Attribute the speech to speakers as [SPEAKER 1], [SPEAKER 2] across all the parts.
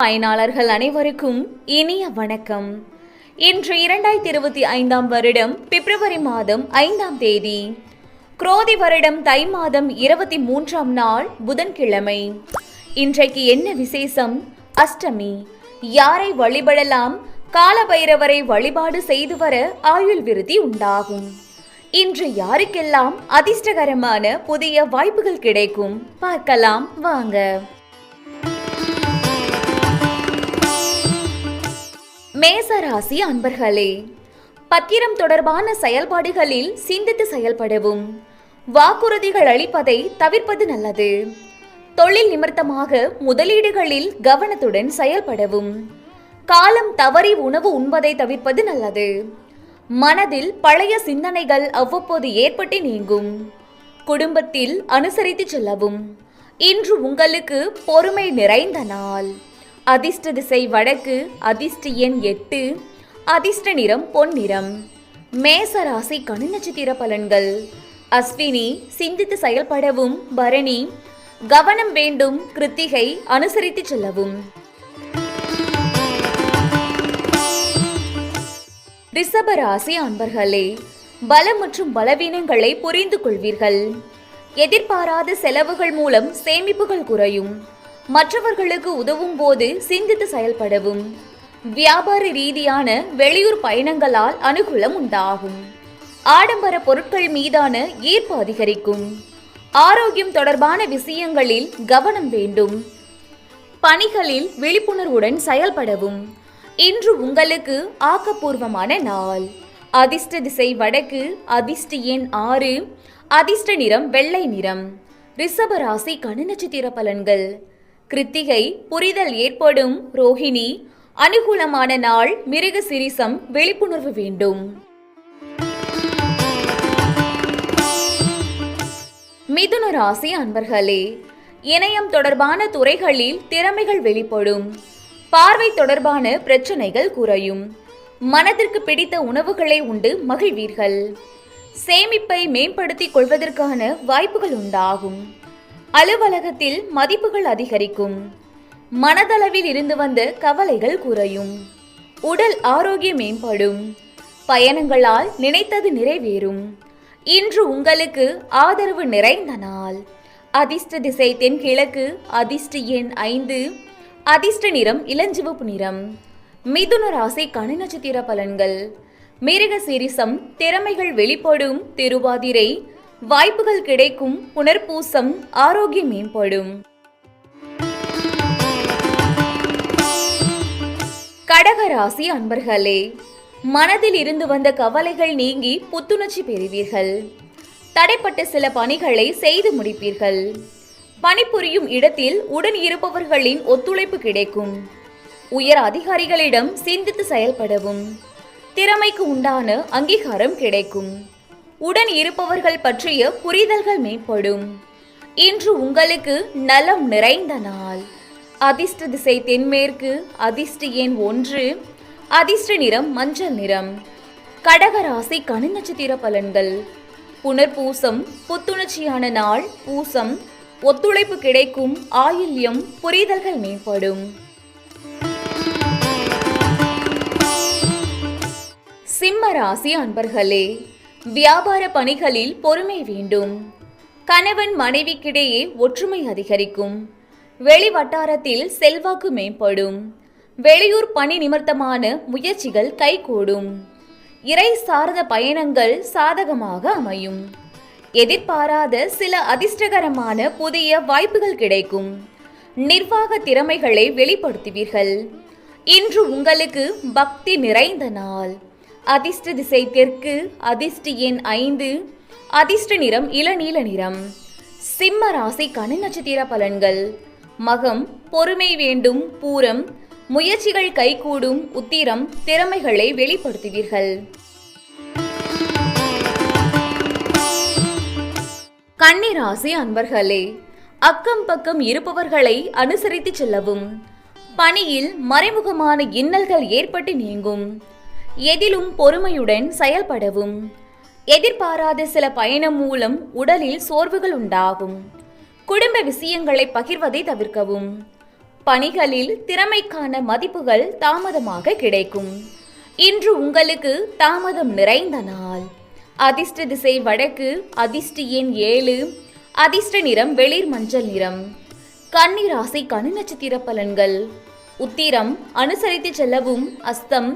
[SPEAKER 1] பயனாளர்கள் அனைவருக்கும் இனிய வணக்கம். இன்று 2025 வருடம் பிப்ரவரி மாதம் 5ஆம் தேதி, குரோதி வருடம் தை மாதம் 23ஆம் நாள் புதன்கிழமை. இன்றைக்கு என்ன விசேஷம்? அஷ்டமி. யாரை வழிபடலாம்? காலபைரவரை வழிபாடு செய்து வர ஆயுள் விருத்தி உண்டாகும். இன்று யாருக்கெல்லாம் அதிர்ஷ்டகரமான புதிய வாய்ப்புகள் கிடைக்கும் பார்க்கலாம் வாங்க. மேசராசி அன்பர்களே, பத்திரம் தொடர்பான செயல்பாடுகளில் சிந்தித்து செயல்படவும், வாக்குறுதிகள் அளிப்பதை தவிர்ப்பது நல்லது. தொழில் நிமித்தமாக முதலீடுகளில் கவனத்துடன் செயல்படவும், காலம் தவறி உணவு உண்பதை தவிர்ப்பது நல்லது. மனதில் பழைய சிந்தனைகள் அவ்வப்போது ஏற்பட்டு நீங்கும். குடும்பத்தில் அனுசரித்து செல்லவும். இன்று உங்களுக்கு பொறுமை நிறைந்த நாள். அதிர்ஷ்ட திசை வடக்கு, அதிர்ஷ்ட எண் 8, அதிர்ஷ்ட நிறம் பொன்னிறம். மேசராசி நட்சத்திர பலன்கள். அஸ்வினி சிந்தித்து செயல்படவும், பரணி கவனம் வேண்டும், கிருத்திகை அனுசரித்து செல்லவும். ரிஷபராசி அன்பர்களே, பலம் மற்றும் பலவீனங்களை புரிந்து கொள்வீர்கள். எதிர்பாராத செலவுகள் மூலம் சேமிப்புகள் குறையும். மற்றவர்களுக்கு உதவும் போது சிந்தித்து செயல்படவும். வியாபார ரீதியான வெளியூர் பயணங்களால் அனுகூலம் உண்டாகும். ஆடம்பர பொருட்கள் மீதான ஈர்ப்பு அதிகரிக்கும். ஆரோக்கியம் தொடர்பான விஷயங்களில் கவனம் வேண்டும். பணிகளில் விழிப்புணர்வுடன் செயல்படவும். இன்று உங்களுக்கு ஆக்கப்பூர்வமான நாள். அதிர்ஷ்ட திசை வடக்கு, அதிர்ஷ்ட எண் 6, அதிர்ஷ்ட நிறம் வெள்ளை நிறம். ரிஷபராசி நட்சத்திர பலன்கள். கிருத்திகை புரிதல் ஏற்படும். ரோஹிணி அனுகூலமான நாள். மிருகசீரிஷம் விழிப்புணர்வு வேண்டும். மிதுன ராசி அன்பர்களே, இணையம் தொடர்பான துறைகளில் திறமைகள் வெளிப்படும். பார்வை தொடர்பான பிரச்சனைகள் குறையும். மனதிற்கு பிடித்த உணவுகளை உண்டு மகிழ்வீர்கள். சேமிப்பை மேம்படுத்திக் கொள்வதற்கான வாய்ப்புகள் உண்டாகும். அலுவலகத்தில் மதிப்புகள் அதிகரிக்கும். மனதளவில் இருந்து வந்த கவலைகள் குறையும். உடல் ஆரோக்கியம் மேம்படும். பயணங்களால் நினைத்தது நிறைவேறும். இன்று உங்களுக்கு ஆதரவு நிறைந்த நாள். அதிர்ஷ்ட திசை தென்கிழக்கு, அதிர்ஷ்ட எண் 5, அதிர்ஷ்ட நிறம் இளஞ்சிவப்பு நிறம். மிதுன ராசி நட்சத்திர பலன்கள். மிருகசீரிஷம் திறமைகள் வெளிப்படும். திருவாதிரை வாய்ப்புகள் கிடைக்கும். புனர்பூசம் ஆரோக்கியம் மேம்படும். கடகராசி அன்பர்களே, மனதில் இருந்து வந்த கவலைகள் நீங்கி புத்துணர்ச்சி பெறுவீர்கள். தடைப்பட்ட சில பணிகளை செய்து முடிப்பீர்கள். பணிபுரியும் இடத்தில் உடன் இருப்பவர்களின் ஒத்துழைப்பு கிடைக்கும். உயர் அதிகாரிகளிடம் சிந்தித்து செயல்படவும். திறமைக்கு உண்டான அங்கீகாரம் கிடைக்கும். உடன் இருப்பவர்கள் பற்றிய புரிதல்கள் மேம்படும். இன்று உங்களுக்கு நலம் நிறைந்த நாள். அதிர்ஷ்ட திசை தென்மேற்கு, அதிர்ஷ்ட எண் 1, அதிர்ஷ்ட நிறம் மஞ்சள் நிறம். கடகராசி நட்சத்திர பலன்கள். புனர்பூசம் புத்துணர்ச்சியான நாள். பூசம் ஒத்துழைப்பு கிடைக்கும். ஆயில்யம் புரிதல்கள் மேம்படும். சிம்ம ராசி அன்பர்களே, வியாபார பணிகளில் பொறுமை வேண்டும். கணவன் மனைவிக்கிடையே ஒற்றுமை அதிகரிக்கும். வெளி வட்டாரத்தில் செல்வாக்கு மேம்படும். வெளியூர் பணி நிமித்தமான முயற்சிகள் கைகூடும். இறை சார்ந்த பயணங்கள் சாதகமாக அமையும். எதிர்பாராத சில அதிர்ஷ்டகரமான புதிய வாய்ப்புகள் கிடைக்கும். நிர்வாக திறமைகளை வெளிப்படுத்துவீர்கள். இன்று உங்களுக்கு பக்தி நிறைந்த நாள். அதிர்ஷ்ட திசை தெற்கு, அதிர்ஷ்ட எண் 5, அதிர்ஷ்ட நிறம் இளநீல நிறம். சிம்ம ராசி நட்சத்திர பலன்கள். மகம் பொறுமை வேண்டும். பூரம் முயற்சிகள் கைகூடும். உத்திரம் திறமைகளை வெளிப்படுத்துவீர்கள். கன்னி ராசி அன்பர்களே, அக்கம் பக்கம் இருப்பவர்களை அனுசரித்து செல்லவும். பணியில் மறைமுகமான இன்னல்கள் ஏற்பட்டு நீங்கும். எதிலும் பொறுமையுடன் செயல்படவும். எதிர்பாராத சில பயணம் மூலம் உடலில் சோர்வுகள் உண்டாகும். குடும்ப விஷயங்களை பகிர்வதை தவிர்க்கவும். பணிகளில் திறமைக்கான மதிப்புகள் தாமதமாக கிடைக்கும். இன்று உங்களுக்கு தாமதம் நிறைந்த நாள். அதிர்ஷ்ட திசை வடக்கு, அதிர்ஷ்ட எண் 7, அதிர்ஷ்ட நிறம் வெளிர் மஞ்சள் நிறம். கன்னி ராசி கனி நட்சத்திர பலன்கள். உத்திரம் அனுசரித்து செல்லவும், அஸ்தம்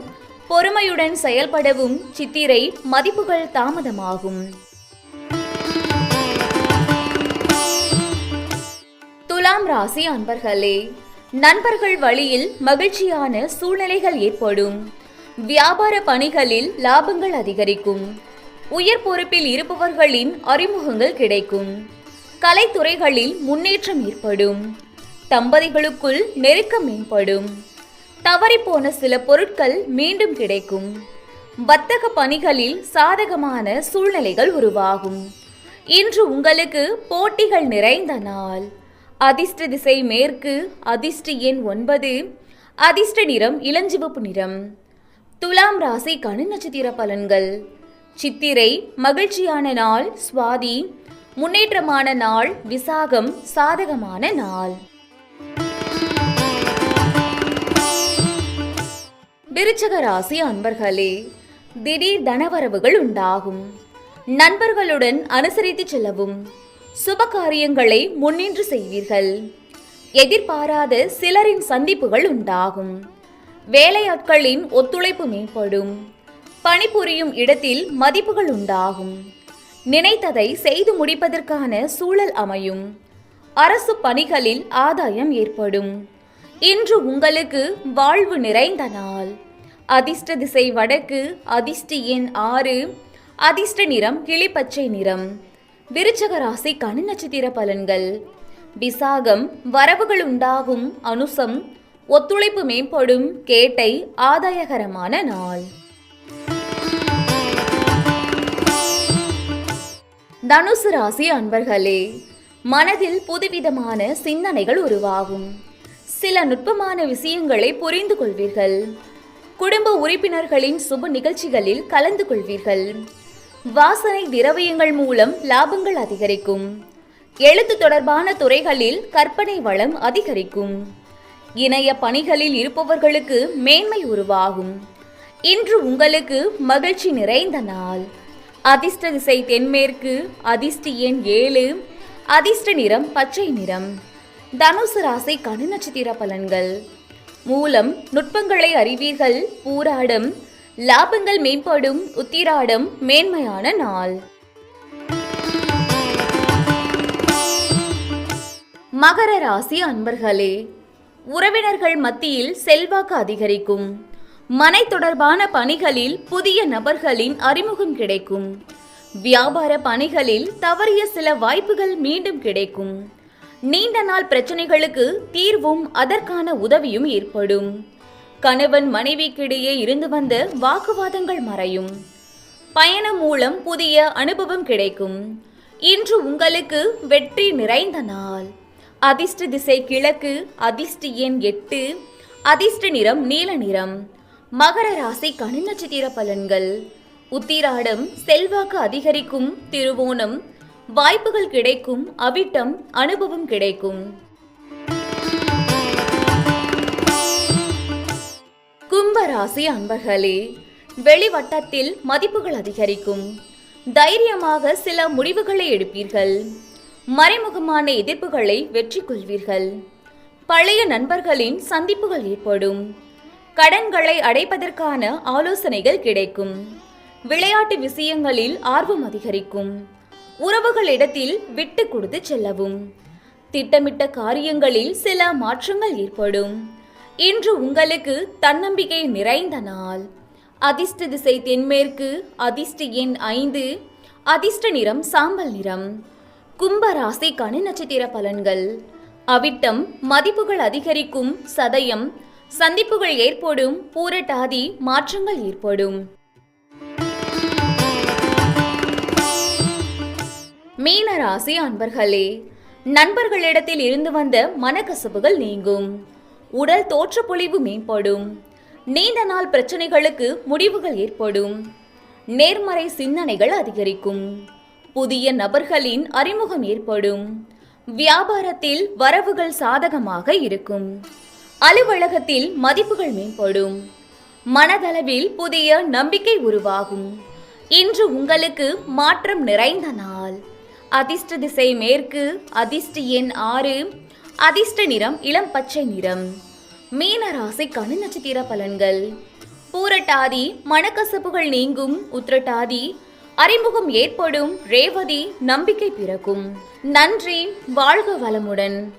[SPEAKER 1] பொறுமையுடன் செயல்படவும், சித்திரை மதிப்புகள் தாமதமாகும். துலாம் ராசி அன்பர்களே, நண்பர்கள் வழியில் மகிழ்ச்சியான சூழ்நிலைகள் ஏற்படும். வியாபார பணிகளில் லாபங்கள் அதிகரிக்கும். உயர் பொறுப்பில் இருப்பவர்களின் அறிமுகங்கள் கிடைக்கும். கலைத்துறைகளில் முன்னேற்றம் ஏற்படும். தம்பதிகளுக்குள் நெருக்கம் மேம்படும். தவறிப்போன சில பொருட்கள் மீண்டும் கிடைக்கும். வர்த்தக பணிகளில் சாதகமான சூழ்நிலைகள் உருவாகும். இன்று உங்களுக்கு போட்டிகள் நிறைந்த நாள். அதிர்ஷ்ட திசை மேற்கு, அதிர்ஷ்ட எண் 9, அதிர்ஷ்ட நிறம் இளஞ்சிவப்பு நிறம். துலாம் ராசி கனி நட்சத்திர பலன்கள். சித்திரை மகிழ்ச்சியான நாள், சுவாதி முன்னேற்றமான நாள், விசாகம் சாதகமான நாள். விருச்சிக ராசி அன்பர்களே, திடீர் தனவரவுகள் உண்டாகும். நண்பர்களுடன் அனுசரித்து செல்லவும். சுப காரியங்களை முன்னின்று செய்வீர்கள். எதிர்பாராத சிலரின் சந்திப்புகள் உண்டாகும். வேலையாட்களின் ஒத்துழைப்பு மேம்படும். பணிபுரியும் இடத்தில் மதிப்புகள் உண்டாகும். நினைத்ததை செய்து முடிப்பதற்கான சூழல் அமையும். அரசு பணிகளில் ஆதாயம் ஏற்படும். இன்று உங்களுக்கு வாழ்வு நிறைந்த நாள். அதிர்ஷ்ட திசை வடக்கு, அதிர்ஷ்ட எண் 6, அதிர்ஷ்ட நிறம் கிளிப்பச்சை நிறம். விருச்சிக ராசி கனி நட்சத்திர பலன்கள். விசாகம் வரவுகள் உண்டாகும். அனுசம் ஒத்துழைப்பு மேம்படும். கேட்டை ஆதாயகரமான நாள். தனுசு ராசி அன்பர்களே, மனதில் புதுவிதமான சிந்தனைகள் உருவாகும். சில நுட்பமான விஷயங்களை புரிந்து கொள்வீர்கள். குடும்ப உறுப்பினர்களின் சுப நிகழ்ச்சிகளில் கலந்து கொள்வீர்கள். வாசனை திரவியங்கள் மூலம் லாபங்கள் அதிகரிக்கும். எழுத்து தொடர்பான துறைகளில் கற்பனை வளம் அதிகரிக்கும். இணைய பணிகளில் இருப்பவர்களுக்கு மேன்மை உருவாகும். இன்று உங்களுக்கு மகிழ்ச்சி நிறைந்த நாள். அதிர்ஷ்ட திசை தென்மேற்கு, அதிர்ஷ்ட எண் 7, அதிர்ஷ்ட நிறம் பச்சை நிறம். தனுசு ராசி கனி நட்சத்திர பலன்கள். மூலம் நுட்பங்களை அறிவீர்கள். பூராடம் லாபங்கள் மேம்படும். உத்திராடம் மேன்மையான நாள். மகர ராசி அன்பர்களே, உறவினர்கள் மத்தியில் செல்வாக்கு அதிகரிக்கும். மனை தொடர்பான பணிகளில் புதிய நபர்களின் அறிமுகம் கிடைக்கும். வியாபார பணிகளில் தவறிய சில வாய்ப்புகள் மீண்டும் கிடைக்கும். நீண்ட நாள் பிரச்சனைகளுக்கு தீர்வும் அதற்கான உதவியும் ஏற்படும். கணவன் மனைவிக்கிடையே இருந்து வந்த வாக்குவாதங்கள் மறையும். பயணம் மூலம் புதிய அனுபவம் கிடைக்கும். இன்று உங்களுக்கு வெற்றி நிறைந்த நாள். அதிர்ஷ்ட திசை கிழக்கு, அதிர்ஷ்ட எண் 8, அதிர்ஷ்ட நிறம் நீல நிறம். மகர ராசி கனி நட்சத்திர பலன்கள். உத்திராடம் செல்வாக்கு அதிகரிக்கும். திருவோணம் வாய்ப்புகள் கிடைக்கும். அவிட்டம் அனுபவம் கிடைக்கும். கும்பராசி அன்பர்களே, வெளிவட்டத்தில் மதிப்புகள் அதிகரிக்கும். தைரியமாக சில முடிவுகளை எடுப்பீர்கள். மறைமுகமான எதிர்ப்புகளை வெற்றி கொள்வீர்கள். பழைய நண்பர்களின் சந்திப்புகள் ஏற்படும். கடன்களை அடைப்பதற்கான ஆலோசனைகள் கிடைக்கும். விளையாட்டு விஷயங்களில் ஆர்வம் அதிகரிக்கும். உறவுகளிடத்தில் விட்டு கொடுத்து செல்லவும். திட்டமிட்ட காரியங்களில் சில மாற்றங்கள் ஏற்படும். இன்று உங்களுக்கு தன்னம்பிக்கை நிறைந்த நாள். அதிர்ஷ்ட திசை தென்மேற்கு, அதிர்ஷ்ட எண் 5, அதிர்ஷ்ட நிறம் சாம்பல் நிறம். கும்பராசி கனி நட்சத்திர பலன்கள். அவிட்டம் மதிப்புகள் அதிகரிக்கும். சதயம் சந்திப்புகள் ஏற்படும். பூரட்டாதி மாற்றங்கள் ஏற்படும். மீன ராசி அன்பர்களே, நண்பர்களிடத்தில் இருந்து வந்த மனக்கசப்புகள் நீங்கும். உடல் தோற்றப்பொழிவு மேம்படும். நீண்ட நாள் பிரச்சனைகளுக்கு முடிவுகள் ஏற்படும். நேர்மறை சிந்தனைகள் அதிகரிக்கும். புதிய நபர்களின் அறிமுகம் ஏற்படும். வியாபாரத்தில் வரவுகள் சாதகமாக இருக்கும். அலுவலகத்தில் மதிப்புகள் மேம்படும். மனதளவில் புதிய நம்பிக்கை உருவாகும். இன்று உங்களுக்கு மாற்றம் நிறைந்த நாள். அதிர்ஷ்ட திசை மேற்கு. அதிர்ஷ்ட எண் 6. அதிர்ஷ்ட நிறம் இளம் பச்சை நிறம். மீன ராசிக்கான நட்சத்திர பலன்கள். பூரட்டாதி மனக்கசப்புகள் நீங்கும். உத்திரட்டாதி அறிமுகம் ஏற்படும். ரேவதி நம்பிக்கை பிறக்கும். நன்றி. வாழ்க வளமுடன்.